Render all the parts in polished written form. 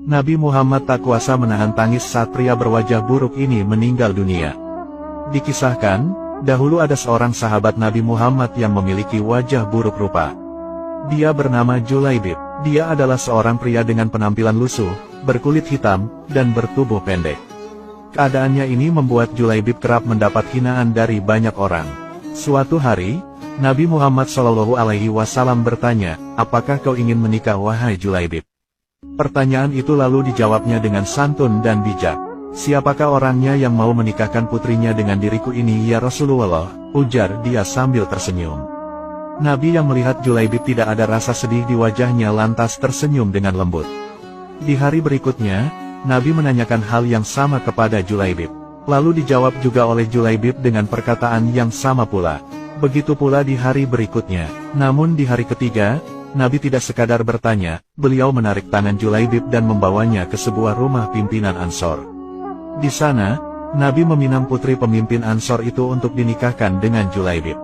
Nabi Muhammad tak kuasa menahan tangis saat pria berwajah buruk ini meninggal dunia. Dikisahkan, dahulu ada seorang sahabat Nabi Muhammad yang memiliki wajah buruk rupa. Dia bernama Julaibib. Dia adalah seorang pria dengan penampilan lusuh, berkulit hitam, dan bertubuh pendek. Keadaannya ini membuat Julaibib kerap mendapat hinaan dari banyak orang. Suatu hari, Nabi Muhammad SAW bertanya, "Apakah kau ingin menikah wahai Julaibib?" Pertanyaan itu lalu dijawabnya dengan santun dan bijak. "Siapakah orangnya yang mau menikahkan putrinya dengan diriku ini ya Rasulullah?" ujar dia sambil tersenyum. Nabi yang melihat Julaibib tidak ada rasa sedih di wajahnya lantas tersenyum dengan lembut. Di hari berikutnya, Nabi menanyakan hal yang sama kepada Julaibib. Lalu dijawab juga oleh Julaibib dengan perkataan yang sama pula. Begitu pula di hari berikutnya. Namun di hari ketiga, Nabi tidak sekadar bertanya, beliau menarik tangan Julaibib dan membawanya ke sebuah rumah pimpinan Ansor. Di sana, Nabi meminang putri pemimpin Ansor itu untuk dinikahkan dengan Julaibib.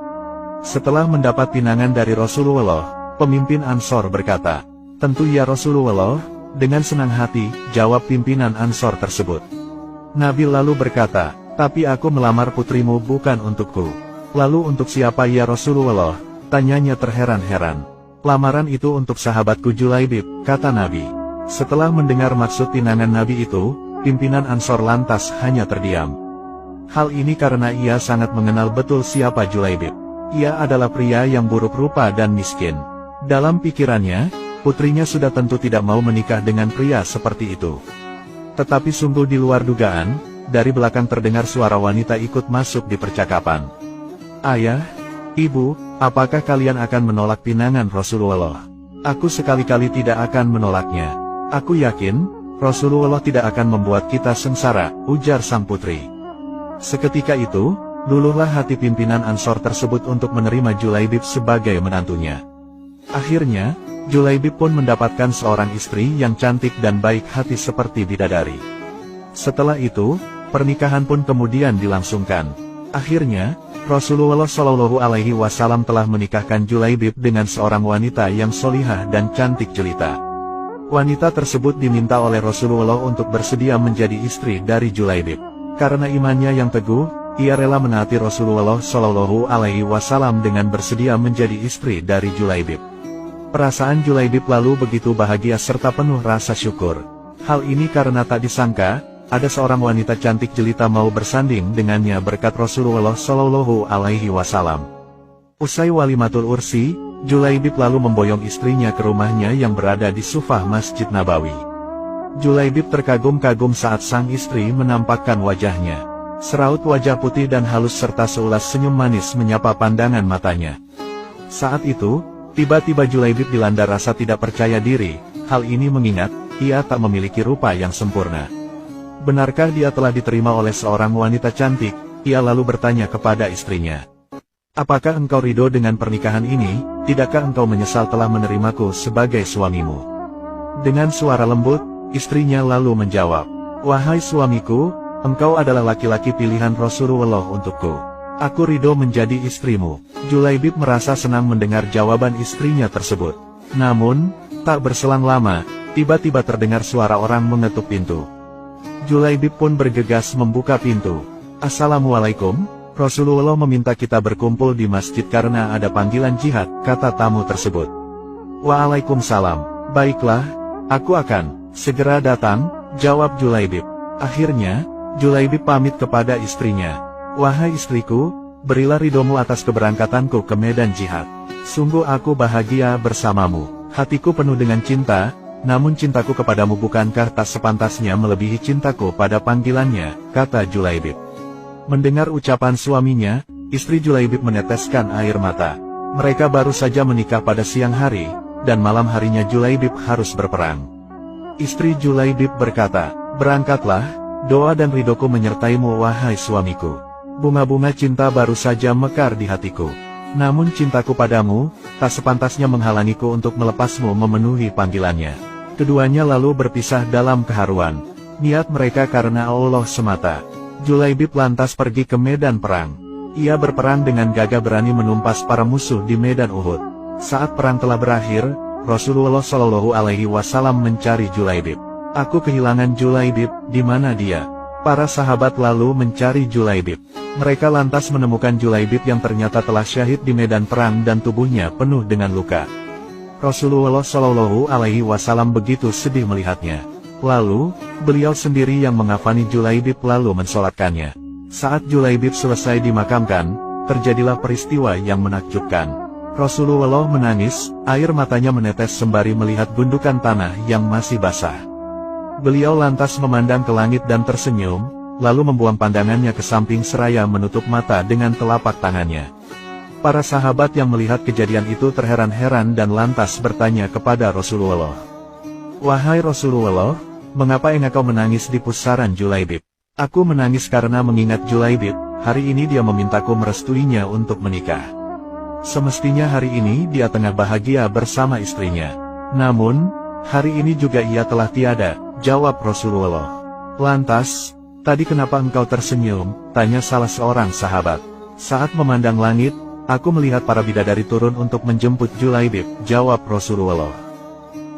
Setelah mendapat pinangan dari Rasulullah, pemimpin Ansor berkata, "Tentu ya Rasulullah," dengan senang hati, jawab pimpinan Ansor tersebut. Nabi lalu berkata, "Tapi aku melamar putrimu bukan untukku." "Lalu untuk siapa ya Rasulullah?" tanyanya terheran-heran. "Lamaran itu untuk sahabatku Julaibib," kata Nabi. Setelah mendengar maksud pinangan Nabi itu, pimpinan Ansor lantas hanya terdiam. Hal ini karena ia sangat mengenal betul siapa Julaibib. Ia adalah pria yang buruk rupa dan miskin. Dalam pikirannya, putrinya sudah tentu tidak mau menikah dengan pria seperti itu. Tetapi sungguh di luar dugaan, dari belakang terdengar suara wanita ikut masuk di percakapan. "Ayah, Ibu, apakah kalian akan menolak pinangan Rasulullah?" "Aku sekali-kali tidak akan menolaknya. Aku yakin, Rasulullah tidak akan membuat kita sengsara," ujar sang putri. Seketika itu, luluhlah hati pimpinan Ansor tersebut untuk menerima Julaibib sebagai menantunya. Akhirnya, Julaibib pun mendapatkan seorang istri yang cantik dan baik hati seperti bidadari. Setelah itu, pernikahan pun kemudian dilangsungkan. Akhirnya, Rasulullah SAW telah menikahkan Julaibib dengan seorang wanita yang solihah dan cantik jelita. Wanita tersebut diminta oleh Rasulullah untuk bersedia menjadi istri dari Julaibib. Karena imannya yang teguh, ia rela menaati Rasulullah SAW dengan bersedia menjadi istri dari Julaibib. Perasaan Julaibib lalu begitu bahagia serta penuh rasa syukur. Hal ini karena tak disangka, ada seorang wanita cantik jelita mau bersanding dengannya berkat Rasulullah SAW. Usai walimatul ursi, Julaibib lalu memboyong istrinya ke rumahnya yang berada di sufah Masjid Nabawi. Julaibib terkagum-kagum saat sang istri menampakkan wajahnya. Seraut wajah putih dan halus serta seulas senyum manis menyapa pandangan matanya. Saat itu, tiba-tiba Julaibib dilanda rasa tidak percaya diri. Hal ini mengingat, ia tak memiliki rupa yang sempurna. Benarkah dia telah diterima oleh seorang wanita cantik? Ia lalu bertanya kepada istrinya, "Apakah engkau ridho dengan pernikahan ini? Tidakkah engkau menyesal telah menerimaku sebagai suamimu?" Dengan suara lembut, istrinya lalu menjawab, "Wahai suamiku, engkau adalah laki-laki pilihan Rasulullah untukku. Aku ridho menjadi istrimu." Julaibib merasa senang mendengar jawaban istrinya tersebut. Namun, tak berselang lama, tiba-tiba terdengar suara orang mengetuk pintu. Julaibib pun bergegas membuka pintu. "Assalamualaikum, Rasulullah meminta kita berkumpul di masjid karena ada panggilan jihad," kata tamu tersebut. "Waalaikumsalam. Baiklah, aku akan segera datang," jawab Julaibib. Akhirnya, Julaibib pamit kepada istrinya. "Wahai istriku, berilah ridhomu atas keberangkatanku ke medan jihad. Sungguh aku bahagia bersamamu. Hatiku penuh dengan cinta, namun cintaku kepadamu bukankah tak sepantasnya melebihi cintaku pada panggilannya," kata Julaibib. Mendengar ucapan suaminya, istri Julaibib meneteskan air mata. Mereka baru saja menikah pada siang hari, dan malam harinya Julaibib harus berperang. Istri Julaibib berkata, "Berangkatlah, doa dan ridhoku menyertaimu wahai suamiku. Bunga-bunga cinta baru saja mekar di hatiku. Namun cintaku padamu, tak sepantasnya menghalangiku untuk melepasmu memenuhi panggilannya." Keduanya lalu berpisah dalam keharuan. Niat mereka karena Allah semata. Julaibib lantas pergi ke medan perang. Ia berperang dengan gagah berani menumpas para musuh di medan Uhud. Saat perang telah berakhir, Rasulullah SAW mencari Julaibib. Aku kehilangan Julaibib, di mana dia? Para sahabat lalu mencari Julaibib. Mereka lantas menemukan Julaibib yang ternyata telah syahid di medan perang dan tubuhnya penuh dengan luka. Rasulullah Shallallahu Alaihi Wasallam begitu sedih melihatnya. Lalu, beliau sendiri yang mengafani Julaibib lalu mensolatkannya. Saat Julaibib selesai dimakamkan, terjadilah peristiwa yang menakjubkan. Rasulullah menangis, air matanya menetes sembari melihat gundukan tanah yang masih basah. Beliau lantas memandang ke langit dan tersenyum, lalu membuang pandangannya ke samping seraya menutup mata dengan telapak tangannya. Para sahabat yang melihat kejadian itu terheran-heran dan lantas bertanya kepada Rasulullah. "Wahai Rasulullah, mengapa engkau menangis di pusaran Julaibib?" "Aku menangis karena mengingat Julaibib, hari ini dia memintaku merestuinya untuk menikah. Semestinya hari ini dia tengah bahagia bersama istrinya. Namun, hari ini juga ia telah tiada," jawab Rasulullah. "Lantas, tadi kenapa engkau tersenyum?" tanya salah seorang sahabat. "Saat memandang langit, aku melihat para bidadari turun untuk menjemput Julaibib," jawab Rasulullah.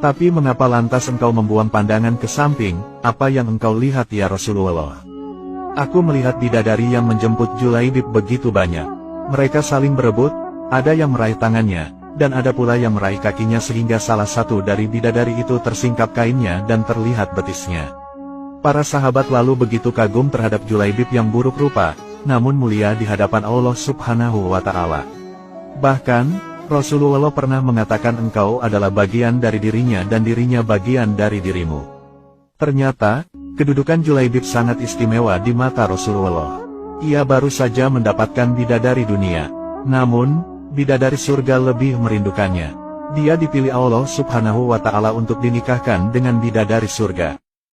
"Tapi mengapa lantas engkau membuang pandangan ke samping, apa yang engkau lihat ya Rasulullah?" "Aku melihat bidadari yang menjemput Julaibib begitu banyak. Mereka saling berebut, ada yang meraih tangannya, dan ada pula yang meraih kakinya sehingga salah satu dari bidadari itu tersingkap kainnya dan terlihat betisnya." Para sahabat lalu begitu kagum terhadap Julaibib yang buruk rupa, namun mulia di hadapan Allah Subhanahu wa Ta'ala. Bahkan, Rasulullah pernah mengatakan engkau adalah bagian dari dirinya dan dirinya bagian dari dirimu. Ternyata, kedudukan Julaibib sangat istimewa di mata Rasulullah. Ia baru saja mendapatkan bidadari dunia. Namun, bidadari surga lebih merindukannya. Dia dipilih Allah Subhanahu wa Ta'ala untuk dinikahkan dengan bidadari surga.